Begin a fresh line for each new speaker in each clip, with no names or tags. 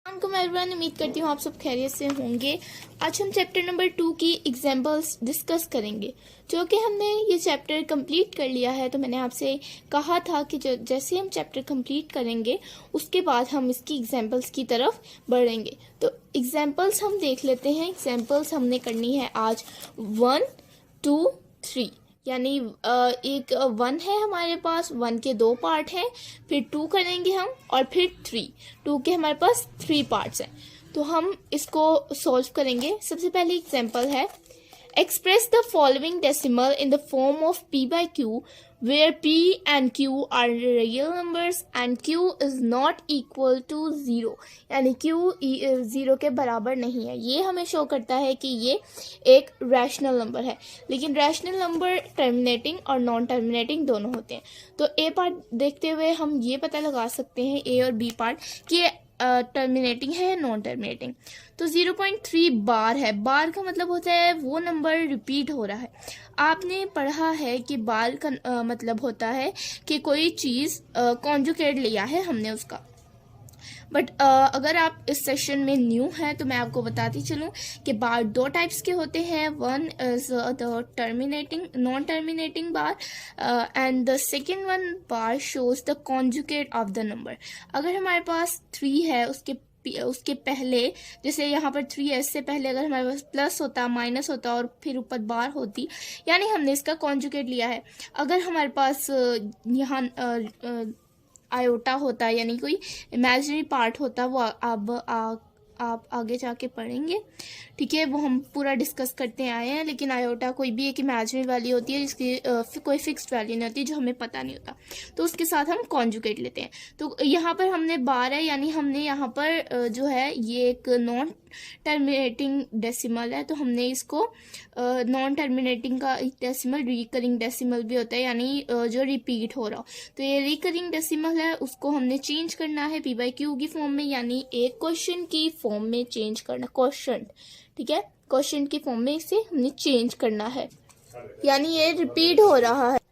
को मैं एवरीवन उम्मीद करती हूँ आप सब खैरियत से होंगे। आज हम चैप्टर नंबर 2 की एग्जांपल्स डिस्कस करेंगे, जो कि हमने ये चैप्टर कंप्लीट कर लिया है। तो मैंने आपसे कहा था कि जैसे हम चैप्टर कंप्लीट करेंगे उसके बाद हम इसकी एग्जांपल्स की तरफ बढ़ेंगे। तो एग्जांपल्स हम देख लेते हैं। एग्जांपल्स हमने करनी है आज 1, 2, 3, यानी एक 1 है हमारे पास, 1 के 2 पार्ट हैं, फिर 2 करेंगे हम और फिर 3। 2 के हमारे पास 3 पार्ट्स हैं। तो हम इसको सॉल्व करेंगे। सबसे पहली एग्जांपल है, express the following decimal in the form of p by q where p and q are real numbers and q is not equal to 0, यानी q 0 के बराबर नहीं है। ये हमें शो करता है कि ये एक रैशनल नंबर है, लेकिन रैशनल नंबर टर्मिनेटिंग और नॉन टर्मिनेटिंग दोनों होते हैं। तो ए पार्ट देखते हुए हम ये पता लगा सकते हैं, ए और बी पार्ट, कि टर्मिनेटिंग है या नॉन टर्मिनेटिंग। तो 0.3 बार है। बार का मतलब होता है वो नंबर रिपीट हो रहा है। आपने पढ़ा है कि बार का मतलब होता है कि कोई चीज़ कॉन्जुगेट लिया है हमने उसका। बट अगर आप इस सेशन में न्यू हैं तो मैं आपको बताती चलूँ कि बार 2 टाइप्स के होते हैं। One is the terminating non terminating bar and the second one bar shows the conjugate of the number. अगर हमारे पास 3 है, उसके पहले, जैसे यहाँ पर 3 है, इससे पहले अगर हमारे पास प्लस होता, माइनस होता और फिर ऊपर बार होती, यानी हमने इसका कॉन्जुगेट लिया है। अगर हमारे पास यहाँ आयोटा होता, यानी कोई इमेजिनरी पार्ट होता, वो आप आगे जाके पढ़ेंगे, ठीक है। वो हम पूरा डिस्कस करते आए हैं। लेकिन आयोटा कोई भी एक इमेजिनरी वाली होती है जिसकी कोई फिक्स्ड वैल्यू नहीं होती, जो हमें पता नहीं होता, तो उसके साथ हम कॉन्जुगेट लेते हैं। तो यहाँ पर हमने बार है, यानी हमने यहाँ पर जो है ये एक नॉन टर्मिनेटिंग डेसिमल है, तो हमने इसको नॉन टर्मिनेटिंग का डेसिमल रिकरिंग डेसिमल भी होता है, यानी जो रिपीट हो रहा हो। तो ये रिकरिंग डेसिमल है, उसको हमने चेंज करना है p by q की फॉर्म में, यानी एक क्वेश्चन की फॉर्म में चेंज करना, क्वेश्चन, ठीक है, क्वेश्चन की फॉर्म में इसे हमने चेंज करना है, यानी ये रिपीट हो रहा है।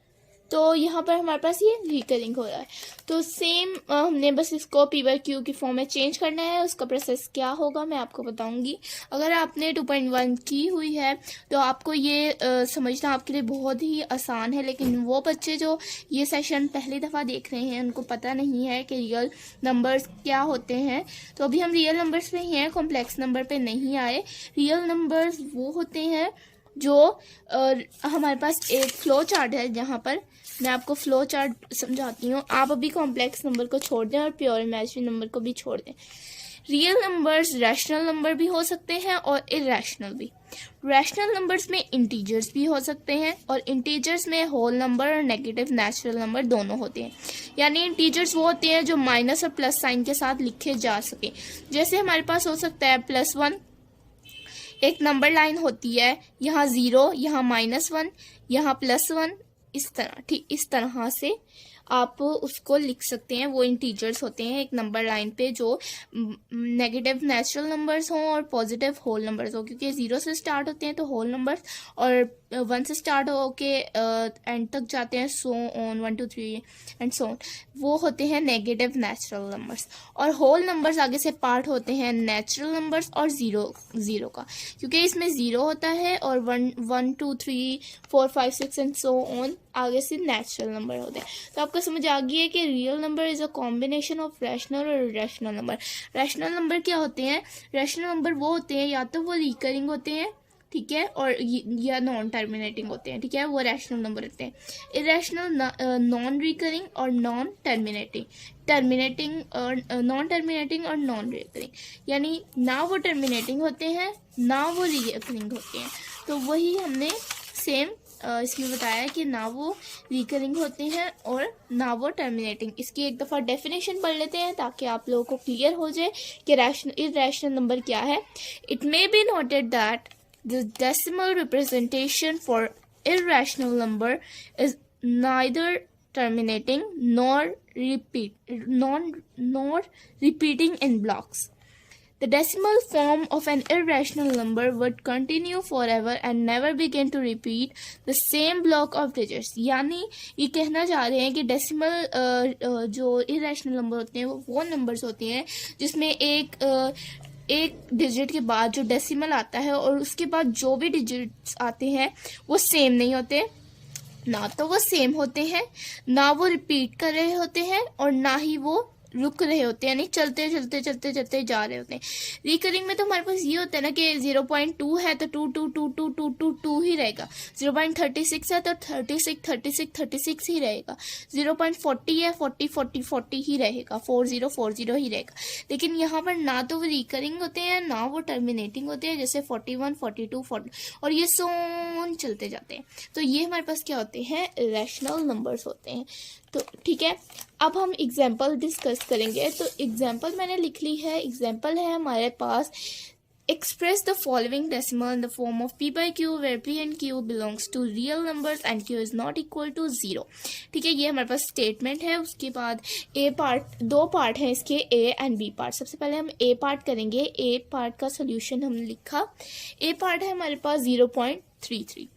तो यहाँ पर हमारे पास ये रिकरिंग हो रहा है। तो सेम हमने बस इसको p by q की फॉर्म में चेंज करना है। उसका प्रोसेस क्या होगा मैं आपको बताऊंगी। अगर आपने 2.1 की हुई है तो आपको ये समझना आपके लिए बहुत ही आसान है, लेकिन वो बच्चे जो ये सेशन पहली दफ़ा देख रहे हैं उनको पता नहीं है कि रियल नंबर्स क्या होते हैं। तो अभी हम रियल नंबर्स पे ही हैं, कॉम्प्लेक्स नंबर पे नहीं आए। रियल नंबर्स वो होते हैं जो हमारे पास एक फ्लो चार्ट है, जहाँ पर मैं आपको फ्लो चार्ट समझाती हूँ। आप अभी कॉम्प्लेक्स नंबर को छोड़ दें और प्योर इमेजिनरी नंबर को भी छोड़ दें। रियल नंबर्स रैशनल नंबर भी हो सकते हैं और इरेशनल भी। रैशनल नंबर्स में इंटीजर्स भी हो सकते हैं और इंटीजर्स में होल नंबर और नेगेटिव नेचुरल नंबर दोनों होते हैं। यानी इंटीजर्स वो होते हैं जो माइनस और प्लस साइन के साथ लिखे जा सके। जैसे हमारे पास हो सकता है +1, एक नंबर लाइन होती है, यहाँ 0, यहाँ -1, यहाँ +1, इस तरह, ठीक इस तरह से आप उसको लिख सकते हैं। वो इंटीजर्स होते हैं एक नंबर लाइन पे जो नेगेटिव नेचुरल नंबर्स हों और पॉजिटिव होल नंबर्स हो, क्योंकि 0 से स्टार्ट होते हैं तो होल नंबर्स, और 1 से स्टार्ट हो के एंड तक जाते हैं, so on 1 2 3 and so on, वो होते हैं नेगेटिव नेचुरल नंबर्स। और होल नंबर्स आगे से पार्ट होते हैं नेचुरल नंबर्स और जीरो का, क्योंकि इसमें 0 होता है और 1 2 3 4 5 6 एंड सो ऑन आगे से नेचुरल नंबर होते हैं। तो आपको समझ आ गई है कि real number is a combination of rational और इरेशनल नंबर। रैशनल नंबर क्या होते हैं? रैशनल नंबर वो होते हैं या तो वो रिकरिंग होते हैं, ठीक है, और या नॉन टर्मिनेटिंग होते हैं, ठीक है, वो रैशनल नंबर होते हैं। इरेशनल नॉन रिकरिंग और नॉन टर्मिनेटिंग, टर्मिनेटिंग और नॉन टर्मिनेटिंग और नॉन रिकरिंग, यानी ना वो टर्मिनेटिंग होते हैं ना वो रिकरिंग होते हैं। तो वही हमने सेम इसमें बताया कि ना वो रिकरिंग होते हैं और ना वो टर्मिनेटिंग। इसकी एक दफ़ा डेफिनेशन पढ़ लेते हैं ताकि आप लोगों को क्लियर हो जाए कि इरेशनल नंबर क्या है। It may be noted that the decimal representation for irrational number is neither terminating nor repeating in blocks. The decimal form of an irrational number would continue forever and never begin to repeat the same block of digits. यानी ये कहना चाह रहे हैं कि decimal जो irrational number होते हैं वो नंबर्स होते हैं जिसमें एक डिजिट के बाद जो डेसिमल आता है और उसके बाद जो भी डिजिट्स आते हैं वो सेम नहीं होते, ना तो वो सेम होते हैं, ना वो रिपीट कर रहे होते हैं और ना ही वो रुक रहे होते हैं, यानी चलते चलते चलते चलते जा रहे होते हैं। रिकरिंग में तो हमारे पास ये होता है ना कि 0.2 है तो 2 2 2 2 2 2 2 ही रहेगा, 0.36 है तो 36 36 36 ही रहेगा, 0.40 है 40 40 40 ही रहेगा, 40 40 ही रहेगा। लेकिन यहाँ पर ना तो वो रिकरिंग होते हैं ना वो टर्मिनेटिंग होते हैं, जैसे 41 42 40 और ये सोन चलते जाते हैं। तो ये हमारे पास क्या होते हैं, रैशनल नंबर्स होते हैं। तो ठीक है, अब हम एग्जाम्पल डिस्कस करेंगे। तो एग्जाम्पल मैंने लिख ली है, एग्जाम्पल है हमारे पास express the following decimal in the form of p by q where p and q belongs to real numbers and q is not equal to 0। ठीक है, ये हमारे पास स्टेटमेंट है। उसके बाद ए पार्ट, दो पार्ट हैं इसके, ए एंड बी पार्ट। सबसे पहले हम ए पार्ट करेंगे। ए पार्ट का सोल्यूशन हमने लिखा। ए पार्ट है हमारे पास 0.33।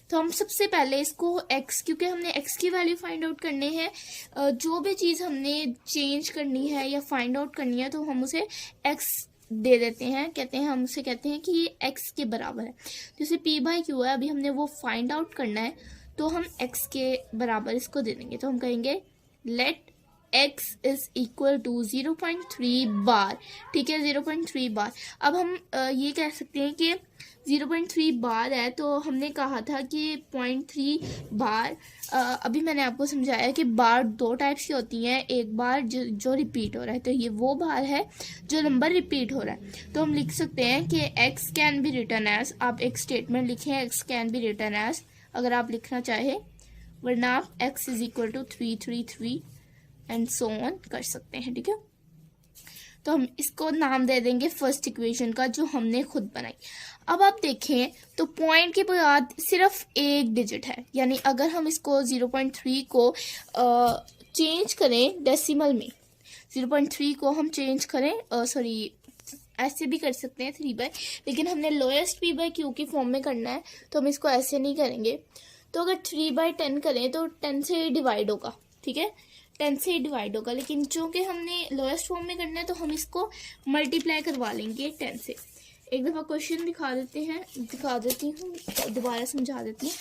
तो हम सबसे पहले इसको x, क्योंकि हमने x की वैल्यू फाइंड आउट करने हैं, जो भी चीज़ हमने चेंज करनी है या फाइंड आउट करनी है तो हम उसे x दे देते हैं, कहते हैं, हम उसे कहते हैं कि ये x के बराबर है। जैसे p by q है, अभी हमने वो फाइंड आउट करना है तो हम x के बराबर इसको दे देंगे। तो हम कहेंगे let x is equal to 0.3 bar. ठीक है, 0.3 बार। अब हम ये कह सकते हैं कि 0.3 बार है तो हमने कहा था कि 0.3 बार, अभी मैंने आपको समझाया कि बार दो टाइप्स की होती हैं। एक बार जो रिपीट हो रहा है, तो ये वो बार है जो नंबर रिपीट हो रहा है। तो हम लिख सकते हैं कि x can be written as, आप एक स्टेटमेंट लिखें x can be written as, अगर आप लिखना चाहे, वरना आप x is equal to 333 and so on कर सकते हैं। ठीक है, तो हम इसको नाम दे देंगे फर्स्ट इक्वेशन का जो हमने खुद बनाई। अब आप देखें तो पॉइंट के बाद सिर्फ एक डिजिट है, यानी अगर हम इसको 0.3 को चेंज करें डेसिमल में, 0.3 को हम चेंज करें, सॉरी ऐसे भी कर सकते हैं 3 बाय, लेकिन हमने लोएस्ट p by q की फॉर्म में करना है तो हम इसको ऐसे नहीं करेंगे। तो अगर 3/10 करें तो 10 से डिवाइड होगा। ठीक है, 10 से डिवाइड होगा, लेकिन चूंकि हमने लोएस्ट फॉर्म में करना है तो हम इसको मल्टीप्लाई करवा लेंगे 10 से। एक दफ़ा क्वेश्चन दिखा देती हूँ, दोबारा समझा देती हूँ।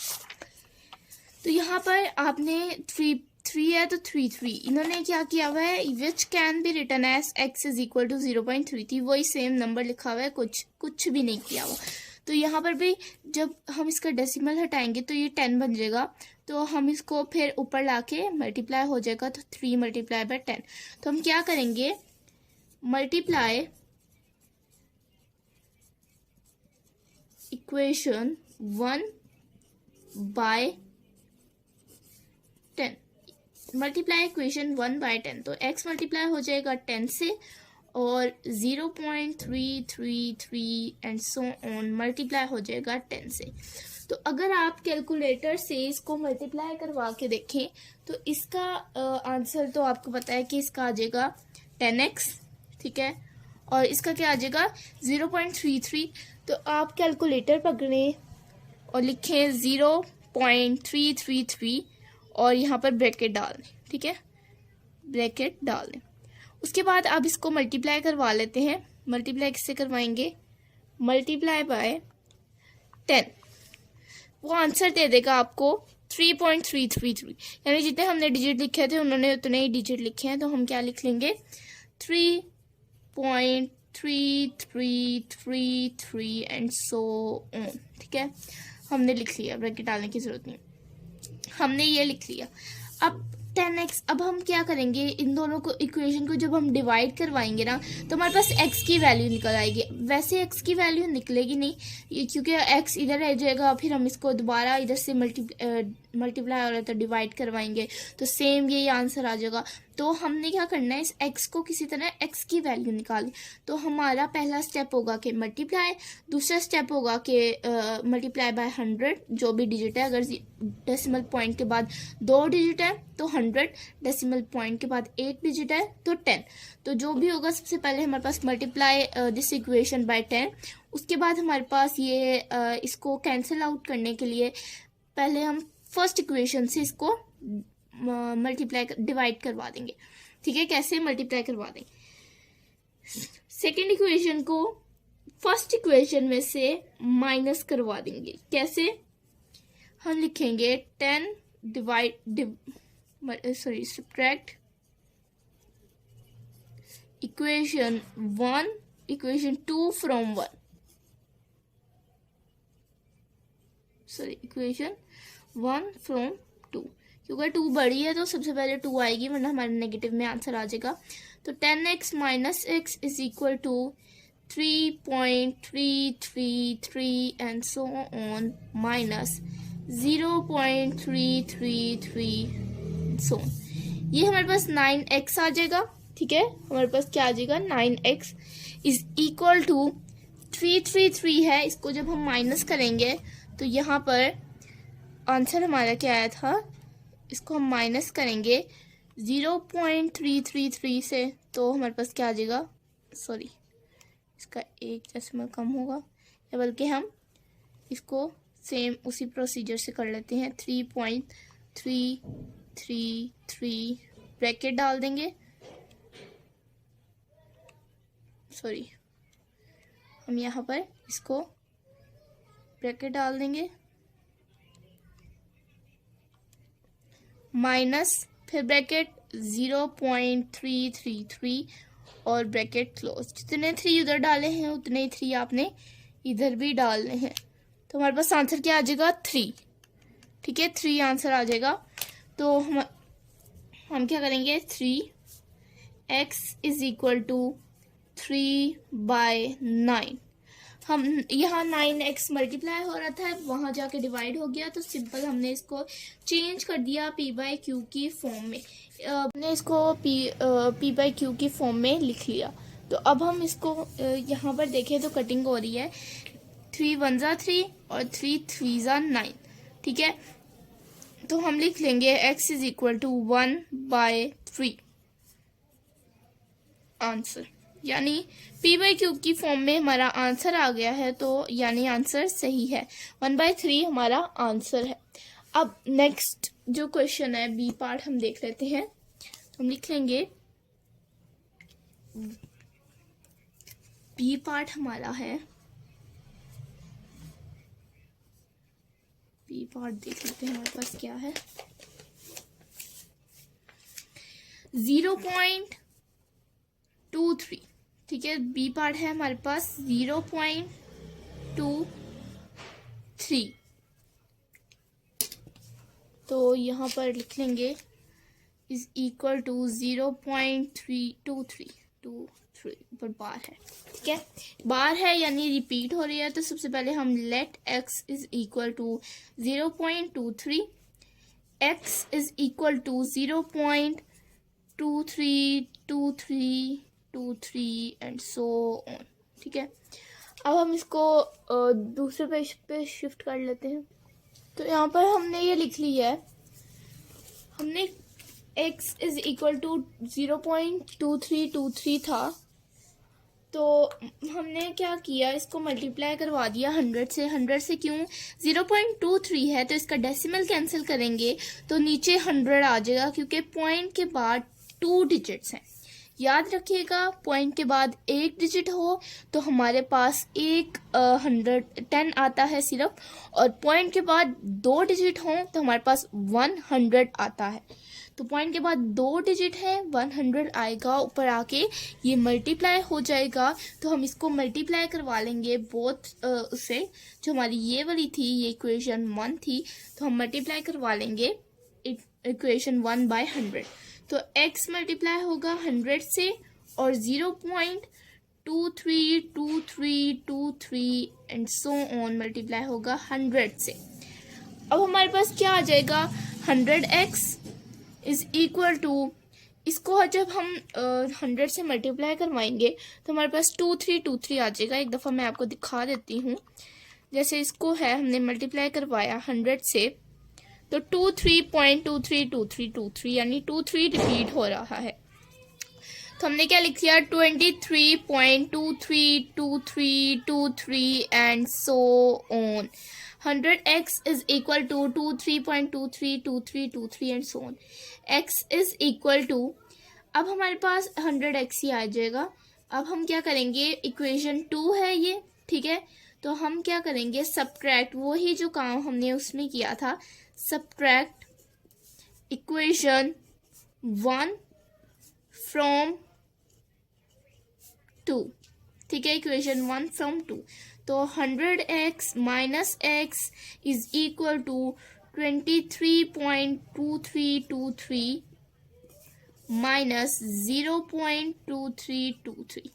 तो यहाँ पर आपने 3 है तो 3 इन्होंने क्या किया हुआ है, which can be written as x is equal to 0.33, वही सेम नंबर लिखा हुआ है, कुछ भी नहीं किया हुआ। तो यहाँ पर भी जब हम इसका डेसिमल हटाएंगे तो ये 10 बन जाएगा, तो हम इसको फिर ऊपर लाके मल्टीप्लाई हो जाएगा, तो 3 मल्टीप्लाई बाय 10। तो हम क्या करेंगे, multiply equation 1 by 10, multiply equation 1 by 10। तो x मल्टीप्लाई हो जाएगा 10 से और 0.333 एंड सो ऑन मल्टीप्लाई हो जाएगा 10 से। तो अगर आप कैलकुलेटर से इसको मल्टीप्लाई करवा के देखें तो इसका आंसर तो आपको पता है कि इसका आ जाएगा 10x। ठीक है, और इसका क्या आ जाएगा 0.33। तो आप कैलकुलेटर पकड़ें और लिखें 0.333 और यहाँ पर ब्रैकेट डाल दें। ठीक है, ब्रैकेट डाल दें। उसके बाद आप इसको मल्टीप्लाई करवा लेते हैं। मल्टीप्लाई किससे करवाएंगे, मल्टीप्लाई बाय 10, वो आंसर दे देगा आपको 3.333, यानी जितने हमने डिजिट लिखे थे उन्होंने उतने ही डिजिट लिखे हैं। तो हम क्या लिख लेंगे, 3.3333 एंड सो ऑन। ठीक है, हमने लिख लिया, ब्रैकेट डालने की जरूरत नहीं, हमने ये लिख लिया। अब 10x, अब हम क्या करेंगे, इन दोनों को इक्वेशन को जब हम डिवाइड करवाएंगे ना तो हमारे पास x की वैल्यू निकल आएगी। वैसे x की वैल्यू निकलेगी नहीं, ये क्योंकि x इधर रह जाएगा, फिर हम इसको दोबारा इधर से मल्टीप्लाई हो रहा है तो डिवाइड करवाएंगे तो सेम यही आंसर आ जाएगा। तो हमने क्या करना है, इस x को किसी तरह x की वैल्यू निकाली। तो हमारा पहला स्टेप होगा कि मल्टीप्लाई, दूसरा स्टेप होगा कि मल्टीप्लाई बाय 100 जो भी डिजिट है। अगर डेसिमल पॉइंट के बाद 2 डिजिट है तो 100, डेसिमल पॉइंट के बाद 1 डिजिट है तो 10। तो जो भी होगा सबसे पहले हमारे पास मल्टीप्लाई दिस इक्वेशन बाय 10। उसके बाद हमारे पास ये इसको कैंसिल आउट करने के लिए पहले हम फर्स्ट इक्वेशन से इसको मल्टीप्लाई डिवाइड करवा देंगे। ठीक है, कैसे मल्टीप्लाई करवा देंगे, सेकेंड इक्वेशन को फर्स्ट इक्वेशन में से माइनस करवा देंगे। कैसे, हम लिखेंगे 10 subtract equation 1 equation 2 from 1, equation 1 from 2। क्योंकि 2 बड़ी है तो सबसे पहले 2 आएगी, वरना हमारे नेगेटिव में आंसर आ जाएगा। तो 10x minus x is equal to 3.333 and so on minus 0.333 so. ये हमारे पास 9x आ जाएगा। ठीक है, हमारे पास क्या आ जाएगा, 9x इज इक्वल टू 333 है। इसको जब हम माइनस करेंगे तो यहाँ पर आंसर हमारा क्या आया था, इसको हम माइनस करेंगे 0.333 से, तो हमारे पास क्या आ जाएगा, सॉरी इसका एक डेसिमल कम होगा, या बल्कि हम इसको सेम उसी प्रोसीजर से कर लेते हैं। 3.333 ब्रैकेट डाल देंगे, सॉरी हम यहाँ पर इसको ब्रैकेट डाल देंगे, माइनस फिर ब्रैकेट 0.333 और ब्रैकेट क्लोज। जितने 3 उधर डाले हैं उतने ही 3 आपने इधर भी डालने हैं। तो हमारे पास आंसर क्या आ जाएगा, 3। ठीक है, 3 आंसर आ जाएगा। तो हम क्या करेंगे, 3x इज इक्वल टू 3/9। हम यहाँ 9x मल्टीप्लाई हो रहा था, वहाँ जाके डिवाइड हो गया, तो सिंपल हमने इसको चेंज कर दिया p/q की फॉर्म में। हमने इसको p बाई क्यू की फॉर्म में लिख लिया। तो अब हम इसको यहाँ पर देखें तो कटिंग हो रही है, 3 1 जा 3 और 3 3 जा 9। ठीक है, तो हम लिख लेंगे x is equal to 1/3 answer, यानी p/q की फॉर्म में हमारा आंसर आ गया है। तो यानी आंसर सही है, 1/3 हमारा आंसर है। अब नेक्स्ट जो क्वेश्चन है बी पार्ट हम देख लेते हैं। हम लिख लेंगे बी पार्ट हमारा है, बी पार्ट देख लेते हैं हमारे पास क्या है, 0.23। ठीक है, बी पार्ट है हमारे पास 0.23। तो यहाँ पर लिख लेंगे इज इक्वल टू 0.323 पर बार है। ठीक है, बार है यानी रिपीट हो रही है। तो सबसे पहले हम let x is equal to 0.23, x is equal to 0.232323 and so on. ठीक है, अब हम इसको दूसरे पेज पे शिफ्ट कर लेते हैं। तो यहाँ पर हमने ये लिख ली है, हमने x इज इक्वल टू 0.2323 था, तो हमने क्या किया, इसको मल्टीप्लाई करवा दिया 100 से। 100 से क्यों, 0.23 है तो इसका डेसिमल कैंसिल करेंगे तो नीचे 100 आ जाएगा, क्योंकि पॉइंट के बाद 2 डिजिट्स हैं। याद रखिएगा, पॉइंट के बाद 1 डिजिट हो तो हमारे पास 10 आता है सिर्फ, और पॉइंट के बाद 2 डिजिट हो तो हमारे पास 100 आता है। तो पॉइंट के बाद 2 डिजिट है, 100 आएगा, ऊपर आके ये मल्टीप्लाई हो जाएगा। तो हम इसको मल्टीप्लाई करवा लेंगे बोथ उससे, जो हमारी ये वाली थी, ये इक्वेशन 1 थी, तो हम मल्टीप्लाई करवा लेंगे इक्वेशन 1/100। तो x मल्टीप्लाई होगा 100 से और 0.232323 एंड सो ऑन मल्टीप्लाई होगा 100 से। अब हमारे पास क्या आ जाएगा, 100x इज इक्वल टू इसको जब हम 100 से मल्टीप्लाई करवाएंगे तो हमारे पास 2323 आ जाएगा। एक दफ़ा मैं आपको दिखा देती हूँ। जैसे इसको है हमने मल्टीप्लाई करवाया 100 से, तो 23.232323 यानी 23 रिपीट हो रहा है। तो हमने क्या लिख दिया 23.232323 and so on. 100x is equal to 23.232323 and so on. x is equal to, अब हमारे पास 100x ही आ जाएगा। अब हम क्या करेंगे, इक्वेशन 2 है ये, ठीक है। तो हम क्या करेंगे, सब्ट्रैक्ट, वही जो काम हमने उसमें किया था, सब्ट्रैक्ट इक्वेशन 1 फ्रॉम 2, ठीक है, इक्वेशन 1 फ्रॉम 2। तो 100x minus x is equal to 23.2323 minus 0.2323।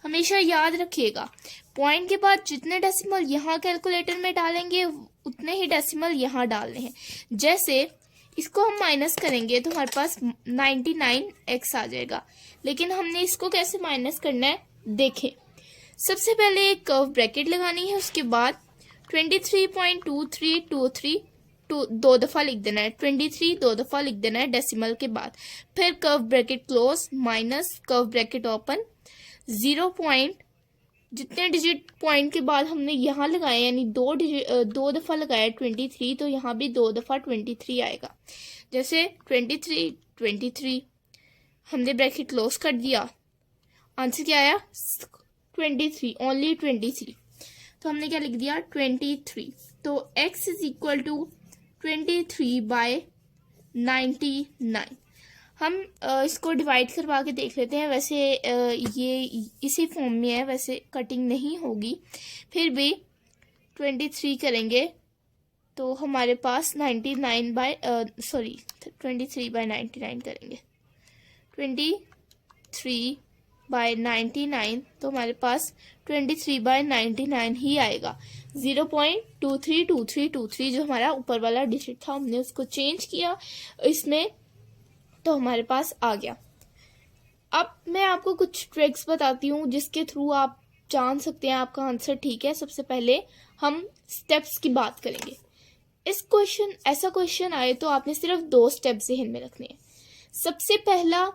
हमेशा याद रखिएगा, पॉइंट के बाद जितने डेसिमल यहाँ कैलकुलेटर में डालेंगे उतने ही डेसिमल यहाँ डालने हैं। जैसे इसको हम माइनस करेंगे तो हमारे पास 99x आ जाएगा। लेकिन हमने इसको कैसे माइनस करना है देखें। सबसे पहले एक कर्व ब्रैकेट लगानी है, उसके बाद 23.2323 दो दफ़ा लिख देना है, 23 दो दफ़ा लिख देना है डेसिमल के बाद। फिर curve bracket close minus curve bracket open, 0 point, जितने डिजिट पॉइंट के बाद हमने यहाँ लगाए यानी दो दफ़ा लगाया 23, तो यहाँ भी 2 दफ़ा 23 आएगा। जैसे 23 हमने ब्रैकेट क्लोज कर दिया, आंसर क्या आया 23, ओनली 23। तो हमने क्या लिख दिया 23। तो x इज इक्वल टू 23/99। हम इसको डिवाइड करवा के देख लेते हैं। वैसे ये इसी फॉर्म में है, वैसे कटिंग नहीं होगी, फिर भी 23 करेंगे तो हमारे पास 23/99 करेंगे, 23/99, तो हमारे पास 23/99 ही आएगा। 0.232323 जो हमारा ऊपर वाला डिजिट था हमने उसको चेंज किया इसमें, तो हमारे पास आ गया। अब मैं आपको कुछ ट्रिक्स बताती हूँ जिसके थ्रू आप जान सकते हैं आपका आंसर ठीक है। सबसे पहले हम स्टेप्स की बात करेंगे। ऐसा क्वेश्चन आए तो आपने सिर्फ 2 स्टेप ज़हन में रखने हैं। सबसे पहला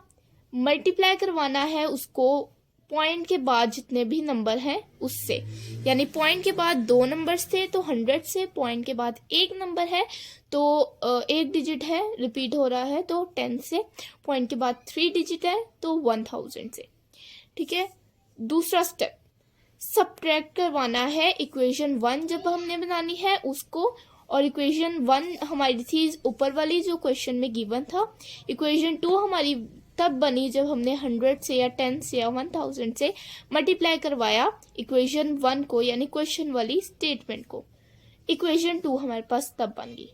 मल्टीप्लाई करवाना है उसको पॉइंट के बाद जितने भी नंबर हैं उससे, यानी पॉइंट के बाद 2 नंबर्स थे तो 100 से, पॉइंट के बाद 1 नंबर है तो 1 डिजिट है रिपीट हो रहा है तो 10 से, पॉइंट के बाद 3 डिजिट है तो 1000 से, ठीक है। दूसरा स्टेप सब्ट्रैक्ट करवाना है इक्वेशन 1 जब हमने बनानी है उसको, और इक्वेशन 1 हमारी थी ऊपर वाली जो क्वेश्चन में गिवन था। इक्वेशन 2 हमारी तब बनी जब हमने 100 से या 10 से या 1000 से मल्टीप्लाई करवाया इक्वेशन 1 को, यानी क्वेश्चन वाली स्टेटमेंट को। इक्वेशन 2 हमारे पास तब बन गई।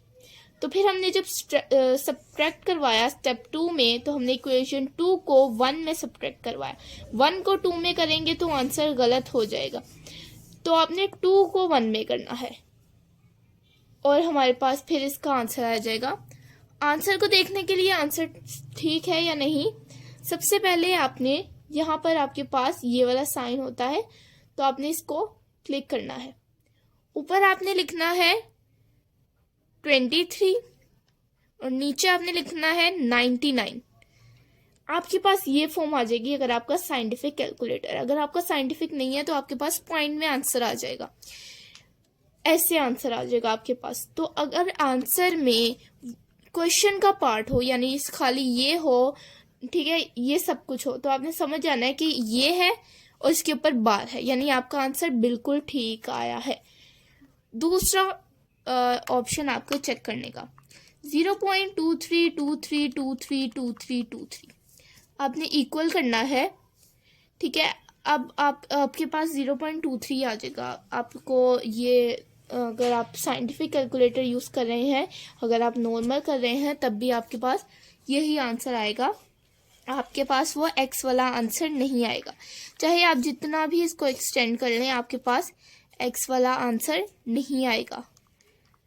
तो फिर हमने जब सब्ट्रैक्ट करवाया स्टेप 2 में, तो हमने इक्वेशन 2 को 1 में सब्ट्रैक्ट करवाया। 1 को 2 में करेंगे तो आंसर गलत हो जाएगा, तो आपने 2 को 1 में करना है और हमारे पास फिर इसका आंसर आ जाएगा। आंसर को देखने के लिए आंसर ठीक है या नहीं, सबसे पहले आपने यहाँ पर आपके पास ये वाला साइन होता है तो आपने इसको क्लिक करना है। ऊपर आपने लिखना है 23 और नीचे आपने लिखना है 99। आपके पास ये फॉर्म आ जाएगी अगर आपका साइंटिफिक कैलकुलेटर। अगर आपका साइंटिफिक नहीं है तो आपके पास पॉइंट में आंसर आ जाएगा, ऐसे आंसर आ जाएगा आपके पास। तो अगर आंसर में क्वेश्चन का पार्ट हो यानी खाली ये हो, ठीक है, ये सब कुछ हो, तो आपने समझ जाना है कि ये है और इसके ऊपर बार है, यानी आपका आंसर बिल्कुल ठीक आया है। दूसरा ऑप्शन आपको चेक करने का 0.2323232323 आपने इक्वल करना है, ठीक है। अब आपके पास 0.23 आ जाएगा। आपको ये अगर आप साइंटिफिक कैलकुलेटर यूज़ कर रहे हैं, अगर आप नॉर्मल कर रहे हैं तब भी आपके पास यही आंसर आएगा। आपके पास वो x वाला आंसर नहीं आएगा। चाहे आप जितना भी इसको एक्सटेंड कर लें आपके पास x वाला आंसर नहीं आएगा,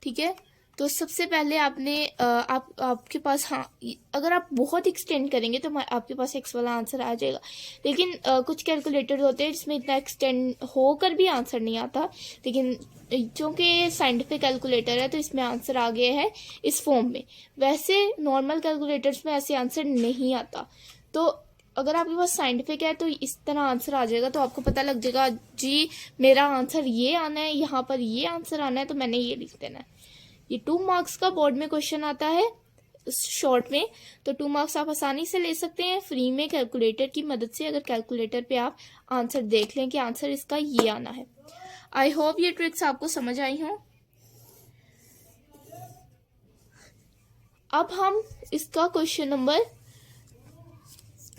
ठीक है। तो सबसे पहले आपने आपके पास, हाँ, अगर आप बहुत एक्सटेंड करेंगे तो आपके पास एक्स वाला आंसर आ जाएगा, लेकिन कुछ कैलकुलेटर होते हैं जिसमें इतना एक्सटेंड होकर भी आंसर नहीं आता, लेकिन क्योंकि साइंटिफिक कैलकुलेटर है तो इसमें आंसर आ गया है इस फॉर्म में। वैसे नॉर्मल कैलकुलेटर्स में ऐसे आंसर नहीं आता। तो अगर आपके पास साइंटिफिक है तो इस तरह आंसर आ जाएगा, तो आपको पता लग जाएगा जी मेरा आंसर ये आना है, यहाँ पर ये आंसर आना है, तो मैंने ये लिख देना है। ये 2 मार्क्स का बोर्ड में क्वेश्चन आता है शॉर्ट में, तो 2 मार्क्स आप आसानी से ले सकते हैं फ्री में कैलकुलेटर की मदद से, अगर कैलकुलेटर पे आप आंसर देख लें कि आंसर इसका ये आना है। आई होप ये ट्रिक्स आपको समझ आई हों। अब हम इसका क्वेश्चन नंबर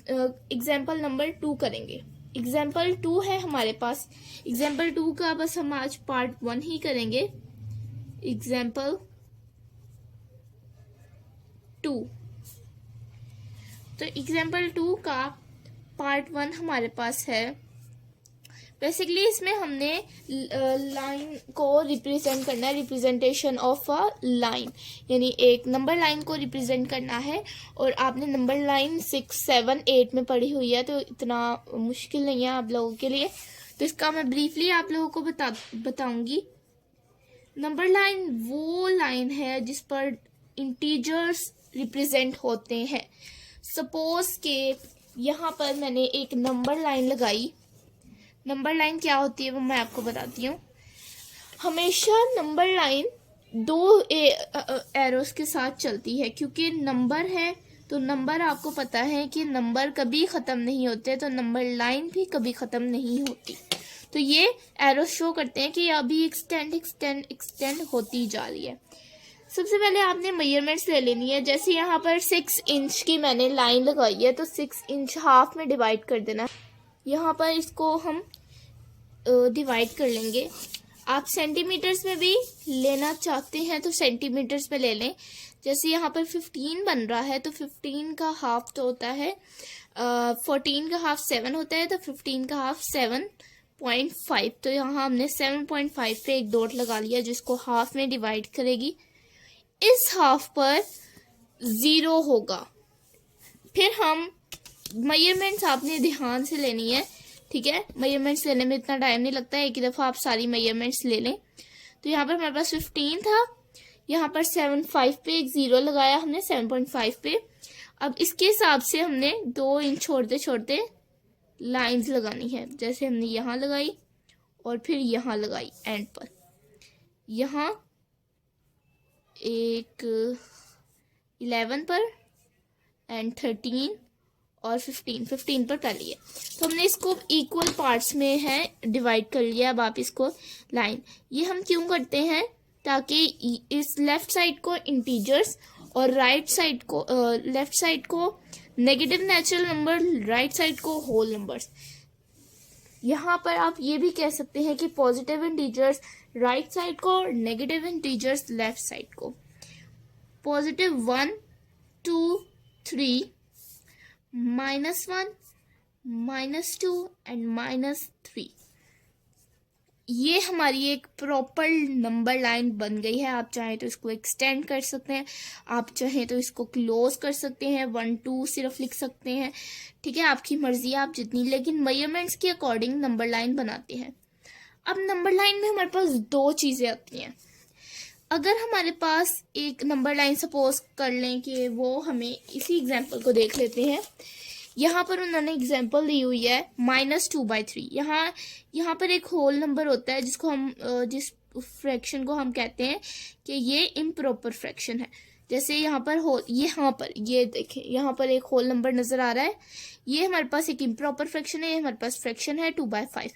एग्जाम्पल नंबर 2 करेंगे। एग्जाम्पल 2 है हमारे पास। एग्जाम्पल 2 का बस हम आज पार्ट 1 ही करेंगे। एग्जाम्पल 2, तो एग्जाम्पल 2 का पार्ट 1 हमारे पास है। बेसिकली इसमें हमने लाइन को रिप्रेजेंट करना है, रिप्रेजेंटेशन ऑफ अ लाइन, यानी एक नंबर लाइन को रिप्रेजेंट करना है। और आपने नंबर लाइन 6, 7, 8 में पढ़ी हुई है, तो इतना मुश्किल नहीं है आप लोगों के लिए। तो इसका मैं ब्रीफली आप लोगों को बताऊंगी। नंबर लाइन वो लाइन है जिस पर इंटीजर्स रिप्रेजेंट होते हैं। सपोज के यहाँ पर मैंने एक नंबर लाइन लगाई। नंबर लाइन क्या होती है वो मैं आपको बताती हूँ। हमेशा नंबर लाइन 2 एरोस के साथ चलती है, क्योंकि नंबर है तो नंबर आपको पता है कि नंबर कभी ख़त्म नहीं होते, तो नंबर लाइन भी कभी ख़त्म नहीं होती। तो ये एरोस शो करते हैं कि अभी एक्सटेंड होती जा रही है। सबसे पहले आपने मेजरमेंट्स ले लेनी है। जैसे यहाँ पर 6 इंच की मैंने लाइन लगाई है, तो 6 इंच हाफ में डिवाइड कर देना। यहाँ पर इसको हम डिवाइड कर लेंगे। आप सेंटीमीटर्स में भी लेना चाहते हैं तो सेंटीमीटर्स में ले लें। जैसे यहाँ पर 15 बन रहा है, तो 15 का हाफ तो होता है 14 का हाफ 7 होता है, तो 15 का हाफ 7.5। तो यहाँ हमने 7.5 पे एक डॉट लगा लिया जिसको हाफ में डिवाइड करेगी। इस हाफ पर 0 होगा। फिर हम मेजरमेंट्स आपने ध्यान से लेनी है, ठीक है। मेजरमेंट्स लेने में इतना टाइम नहीं लगता है, एक ही दफ़ा आप सारी मेजरमेंट्स ले लें। तो यहाँ पर हमारे पास 15 था, यहाँ पर 7.5 पे एक 0 लगाया हमने 7.5 पे। अब इसके हिसाब से हमने 2 इंच छोड़ते छोड़ते लाइंस लगानी है। जैसे हमने यहाँ लगाई और फिर यहाँ लगाई एंड पर, यहाँ एक 11 पर एंड 13 और 15 पर कर लिया। तो हमने इसको इक्वल पार्ट्स में है डिवाइड कर लिया। अब आप इसको लाइन, ये हम क्यों करते हैं, ताकि इस लेफ्ट साइड को इंटीजर्स और राइट साइड को लेफ्ट साइड को negative natural number, right side को होल नंबर्स। यहाँ पर आप ये भी कह सकते हैं कि पॉजिटिव इंटीजर्स राइट साइड को और नेगेटिव इंटीजर्स लेफ्ट साइड को। Positive 1, 2, 3, -1, -2 and -3। ये हमारी एक प्रॉपर नंबर लाइन बन गई है। आप चाहें तो इसको एक्सटेंड कर सकते हैं, आप चाहें तो इसको क्लोज कर सकते हैं, 1, 2 सिर्फ लिख सकते हैं, ठीक है, आपकी मर्जी, आप जितनी, लेकिन मेजरमेंट्स के अकॉर्डिंग नंबर लाइन बनाते हैं। अब नंबर लाइन में हमारे पास 2 चीज़ें आती हैं। अगर हमारे पास एक नंबर लाइन सपोज कर लें कि वो हमें, इसी एग्जाम्पल को देख लेते हैं। यहाँ पर उन्होंने एग्जाम्पल दी हुई है -2/3। यहाँ पर एक होल नंबर होता है जिसको हम जिस फ्रैक्शन को हम कहते हैं कि ये इम्प्रॉपर फ्रैक्शन है। जैसे यहाँ पर ये देखें, यहाँ पर एक होल नंबर नज़र आ रहा है, ये हमारे पास एक इम्प्रॉपर फ्रैक्शन है, ये हमारे पास फ्रैक्शन है 2/5।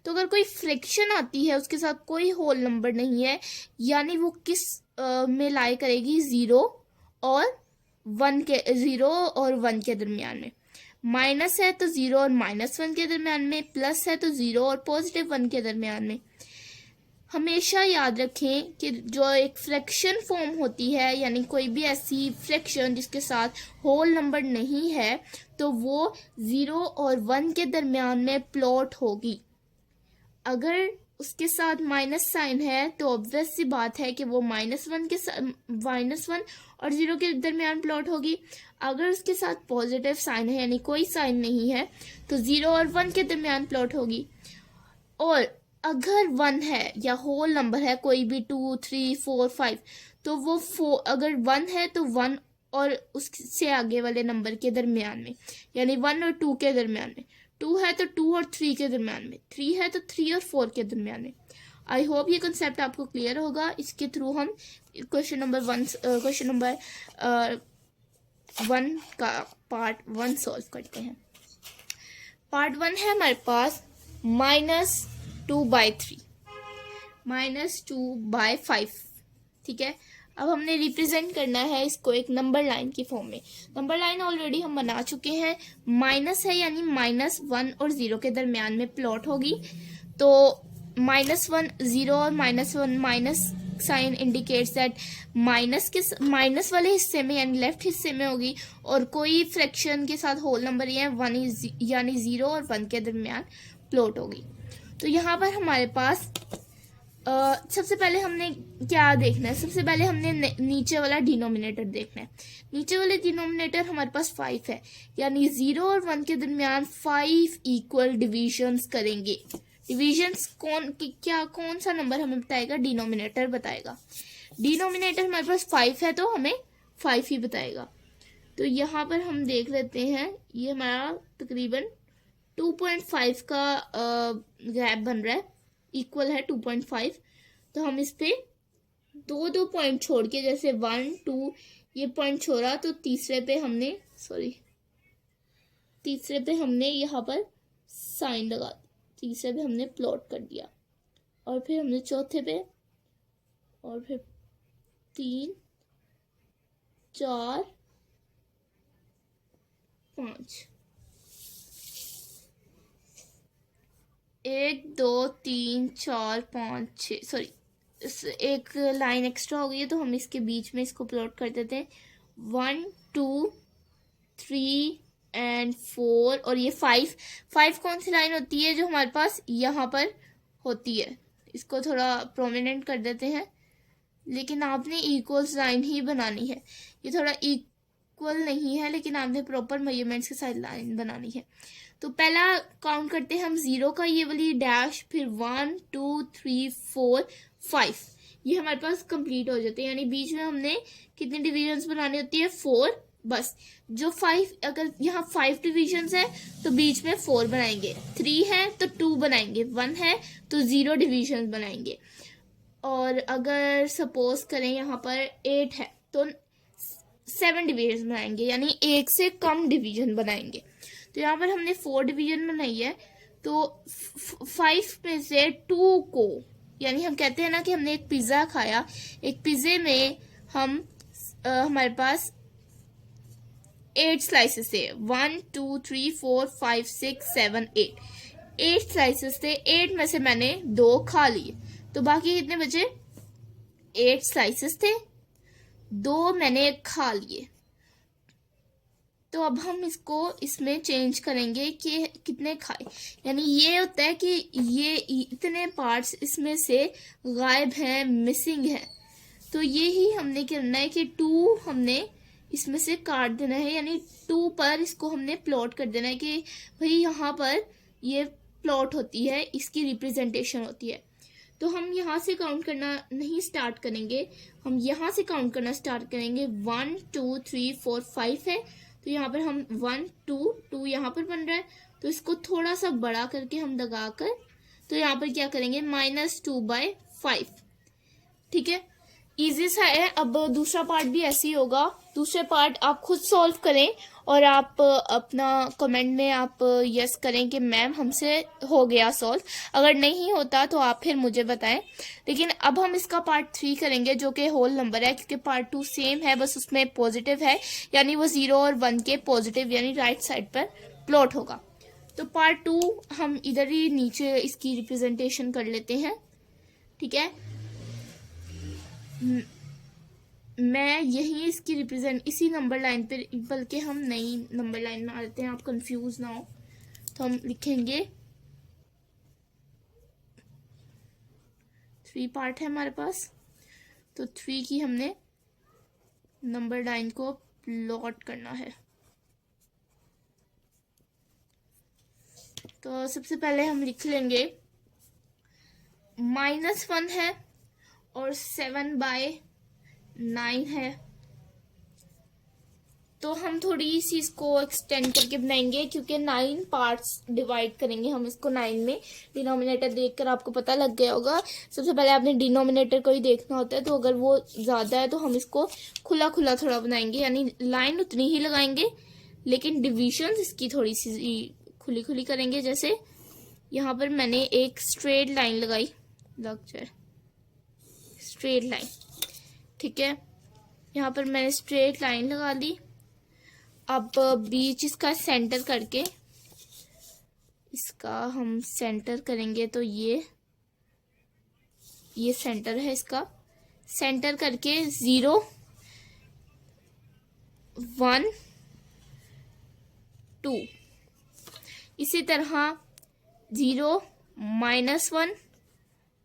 तो अगर कोई फ्रैक्शन आती है उसके साथ कोई होल नंबर नहीं है, यानी वो किस में लाई करेगी, 0 और 1 के दरमियान में। माइनस है तो 0 और -1 के दरमियान में, प्लस है तो 0 और +1 के दरमियान में। हमेशा याद रखें कि जो एक फ्रैक्शन फॉर्म होती है, यानी कोई भी ऐसी फ्रैक्शन जिसके साथ होल नंबर नहीं है, तो वो 0 और 1 के दरमियान में प्लॉट होगी। अगर उसके साथ माइनस साइन है तो ऑब्वियस सी बात है कि वो -1 और 0 के दरमियान प्लॉट होगी। अगर उसके साथ पॉजिटिव साइन है यानी कोई साइन नहीं है तो 0 और 1 के दरमियान प्लॉट होगी। और अगर 1 है या होल नंबर है कोई भी 2, 3, 4, 5 तो वो अगर 1 है तो 1 और उससे आगे वाले नंबर के दरमियान में, यानी 1 और 2 के दरमियान में। 2 है तो 2 और 3 के दरमियान में। 3 है तो 3 और 4 के दरमियान में। आई होप ये कंसेप्ट आपको क्लियर होगा। इसके थ्रू हम क्वेश्चन नंबर 1 का पार्ट 1 सॉल्व करते हैं। पार्ट 1 है हमारे पास -2/3 -2/5। ठीक है, अब हमने रिप्रेजेंट करना है इसको एक नंबर लाइन की फॉर्म में। नंबर लाइन ऑलरेडी हम बना चुके हैं। माइनस है यानी -1 और 0 के दरमियान में प्लॉट होगी। तो -1 0 और -1 minus sign indicates that minus वाले हिस्से में यानी लेफ्ट हिस्से में होगी और कोई फ्रैक्शन के साथ होल नंबर यानी 0 और 1 के दरमियान प्लॉट होगी। तो यहाँ पर हमारे पास सबसे पहले हमने क्या देखना है, सबसे पहले हमने नीचे वाला डिनोमिनेटर देखना है। नीचे वाले डिनोमिनेटर हमारे पास 5 है यानी 0 और 1 के दरमियान 5 इक्वल डिविजन्स करेंगे। डिविजन्स कौन सा नंबर हमें बताएगा? डिनोमिनेटर बताएगा। डिनोमिनेटर हमारे पास 5 है तो हमें 5 ही बताएगा। तो यहाँ पर हम देख लेते हैं, ये हमारा तकरीबन 2.5 का गैप बन रहा है, इक्वल है 2.5। तो हम इस पे दो पॉइंट छोड़ के, जैसे 1, 2 ये पॉइंट छोड़ा तो तीसरे पे हमने यहाँ पर साइन लगा, तीसरे पे हमने प्लॉट कर दिया और फिर हमने चौथे पे और फिर 3, 4, 5 1, 2, 3, 4, 5, 6 सॉरी एक लाइन एक्स्ट्रा हो गई है तो हम इसके बीच में इसको प्लॉट कर देते हैं। 1, 2, 3 एंड 4 और ये 5 कौन सी लाइन होती है? जो हमारे पास यहाँ पर होती है। इसको थोड़ा प्रोमिनेंट कर देते हैं, लेकिन आपने इक्वल्स लाइन ही बनानी है। ये थोड़ा इक्वल नहीं है लेकिन आपने प्रॉपर मेजरमेंट्स के साथ लाइन बनानी है। तो पहला काउंट करते हैं हम 0 का, ये वाली डैश, फिर 1, 2, 3, 4, 5 ये हमारे पास कंप्लीट हो जाते हैं। यानी बीच में हमने कितनी डिविजन्स बनानी होती है? 4 बस। जो 5 अगर यहाँ 5 डिविजन्स है तो बीच में 4 बनाएंगे। 3 है तो 2 बनाएंगे। 1 है तो 0 डिविजन्स बनाएंगे। और अगर सपोज करें यहाँ पर 8 है तो 7 डिविजन बनाएंगे, यानी 1 से कम डिवीजन बनाएंगे। तो यहाँ पर हमने 4 डिवीजन बनाई है। तो 5 में से 2 को, यानी हम कहते हैं ना कि हमने एक पिज्जा खाया, एक पिज्जे में हमारे पास 8 स्लाइसेस थे। 1, 2, 3, 4, 5, 6, 7, 8 स्लाइसेस थे। 8 में से मैंने 2 खा लिए तो बाकी कितने बचे? 8 स्लाइसेस थे, 2 मैंने खा लिए। तो अब हम इसमें चेंज करेंगे कि कितने खाए। यानी ये होता है कि ये इतने पार्ट्स इसमें से गायब हैं, मिसिंग है। तो ये ही हमने करना है कि 2 हमने इसमें से काट देना है, यानी 2 पर इसको हमने प्लॉट कर देना है कि भाई यहाँ पर ये प्लॉट होती है, इसकी रिप्रेजेंटेशन होती है। तो हम यहाँ से काउंट करना नहीं स्टार्ट करेंगे, हम यहाँ से काउंट करना स्टार्ट करेंगे। 1, 2, 3, 4, 5 है तो यहाँ पर हम 1, 2 यहाँ पर बन रहा है तो इसको थोड़ा सा बड़ा करके हम लगाकर तो यहाँ पर क्या करेंगे? -2/5। ठीक है, इजी सा है। अब दूसरा पार्ट भी ऐसे ही होगा। दूसरे पार्ट आप खुद सॉल्व करें और आप अपना कमेंट में आप यस करें कि मैम हमसे हो गया सॉल्व। अगर नहीं होता तो आप फिर मुझे बताएं। लेकिन अब हम इसका पार्ट 3 करेंगे जो कि होल नंबर है, क्योंकि पार्ट 2 सेम है, बस उसमें पॉजिटिव है, यानी वो 0 और 1 के पॉजिटिव यानी राइट साइड पर प्लॉट होगा। तो पार्ट 2 हम इधर ही नीचे इसकी रिप्रेजेंटेशन कर लेते हैं। ठीक है, मैं यही इसकी रिप्रेजेंट इसी नंबर लाइन पर, बल्कि हम नई नंबर लाइन में आ लेते हैं, आप कंफ्यूज ना हो। तो हम लिखेंगे 3 पार्ट है हमारे पास, तो 3 की हमने नंबर लाइन को प्लॉट करना है। तो सबसे पहले हम लिख लेंगे -1 है और 7/9 है, तो हम थोड़ी सी इसको एक्सटेंड करके बनाएंगे, क्योंकि 9 पार्ट्स डिवाइड करेंगे हम इसको 9 में। डिनोमिनेटर देखकर आपको पता लग गया होगा। सबसे पहले आपने डिनोमिनेटर को ही देखना होता है, तो अगर वो ज़्यादा है तो हम इसको खुला खुला थोड़ा बनाएंगे, यानी लाइन उतनी ही लगाएंगे लेकिन डिविजन इसकी थोड़ी सी खुली खुली करेंगे। जैसे यहाँ पर मैंने एक स्ट्रेट लाइन लगाई, लग जाए स्ट्रेट लाइन, ठीक है। यहाँ पर मैंने स्ट्रेट लाइन लगा ली। अब बीच इसका सेंटर करके, इसका हम सेंटर करेंगे, तो ये सेंटर है इसका। सेंटर करके 0 1 2, इसी तरह 0 -1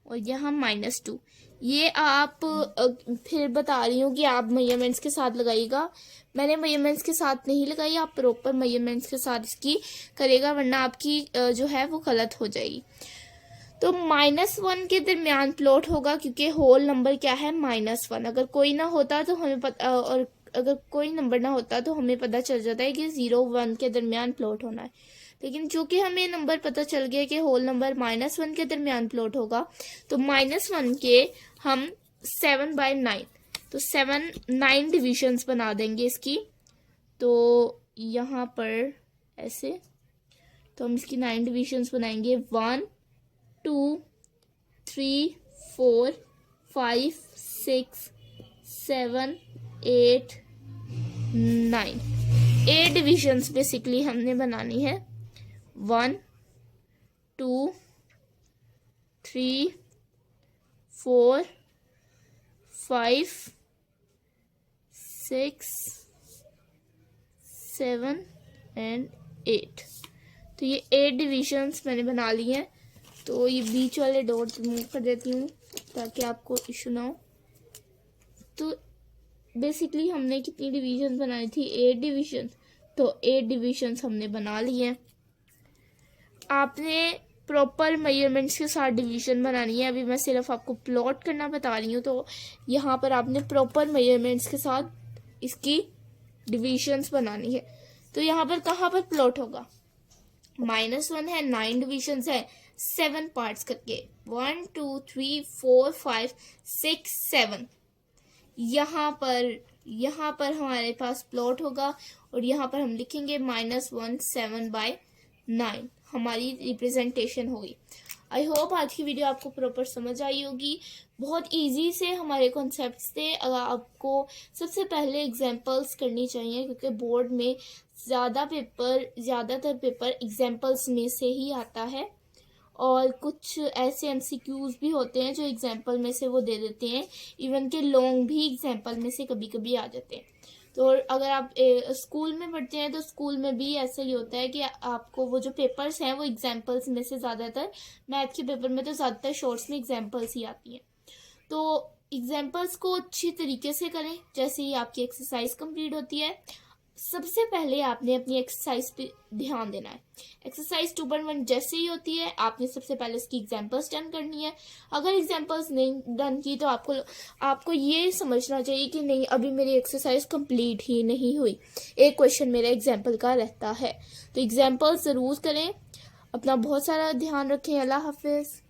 और यहाँ -2। ये आप फिर बता रही हूँ कि आप मेजरमेंट्स के साथ लगाइएगा। मैंने मेजरमेंट्स के साथ नहीं लगाई, आप प्रॉपर मेजरमेंट्स के साथ इसकी करेगा, वरना आपकी जो है वो गलत हो जाएगी। तो -1 के दरमियान प्लॉट होगा, क्योंकि होल नंबर क्या है -1। अगर कोई ना होता तो हमें पता, और अगर कोई नंबर ना होता तो हमें पता चल जाता है कि 0 1 के दरमियान प्लॉट होना है। लेकिन चूंकि हमें नंबर पता चल गया कि होल नंबर -1 के दरमियान प्लॉट होगा, तो -1 के हम 7/9, तो 9 डिविजन्स बना देंगे इसकी। तो यहाँ पर ऐसे, तो हम इसकी 9 डिविजन्स बनाएंगे। 1 2 3 4 5 6 7 8 9, 8 डिविजन्स बेसिकली हमने बनानी है। 1 2 3 4 5 6 7 एंड 8। तो ये 8 डिविजन्स मैंने बना ली हैं। तो ये बीच वाले डॉट रिमूव कर देती हूँ ताकि आपको इशू ना हो। तो बेसिकली हमने कितनी डिविजन बनाई थी? 8 डिविजन। तो 8 डिविजन हमने बना लिए हैं। आपने प्रॉपर मेजरमेंट्स के साथ डिवीजन बनानी है। अभी मैं सिर्फ आपको प्लॉट करना बता रही हूँ, तो यहाँ पर आपने प्रॉपर मेजरमेंट्स के साथ इसकी डिविजन्स बनानी है। तो यहाँ पर कहाँ पर प्लॉट होगा? -1 है, 9 डिविजन्स है, 7 पार्ट्स करके 1 2 3 4 5 6 7। यहाँ पर हमारे पास प्लॉट होगा और यहाँ पर हम लिखेंगे -1 7/9 हमारी रिप्रेजेंटेशन होगी। आई होप आज की वीडियो आपको प्रॉपर समझ आई होगी। बहुत इजी से हमारे कॉन्सेप्ट्स थे। अगर आपको सबसे पहले एग्जांपल्स करनी चाहिए, क्योंकि बोर्ड में ज़्यादातर पेपर एग्जांपल्स में से ही आता है, और कुछ ऐसे MCQs भी होते हैं जो एग्जाम्पल में से वो दे देते हैं। इवन के लॉन्ग भी एग्जाम्पल में से कभी कभी आ जाते हैं। तो अगर आप स्कूल में पढ़ते हैं तो स्कूल में भी ऐसा ही होता है कि आपको वो जो पेपर्स हैं वो एग्जाम्पल्स में से ज़्यादातर, मैथ के पेपर में तो ज़्यादातर शॉर्ट्स में एग्जाम्पल्स ही आती हैं। तो एग्जाम्पल्स को अच्छी तरीके से करें। जैसे ही आपकी एक्सरसाइज कंप्लीट होती है, सबसे पहले आपने अपनी एक्सरसाइज पे ध्यान देना है। एक्सरसाइज 2.1 जैसे ही होती है, आपने सबसे पहले इसकी एग्जांपल्स डन करनी है। अगर एग्जांपल्स नहीं डन की तो आपको ये समझना चाहिए कि नहीं, अभी मेरी एक्सरसाइज कंप्लीट ही नहीं हुई, एक क्वेश्चन मेरा एग्जांपल का रहता है। तो एग्जांपल्स ज़रूर करें। अपना बहुत सारा ध्यान रखें। अल्लाह हाफिज़।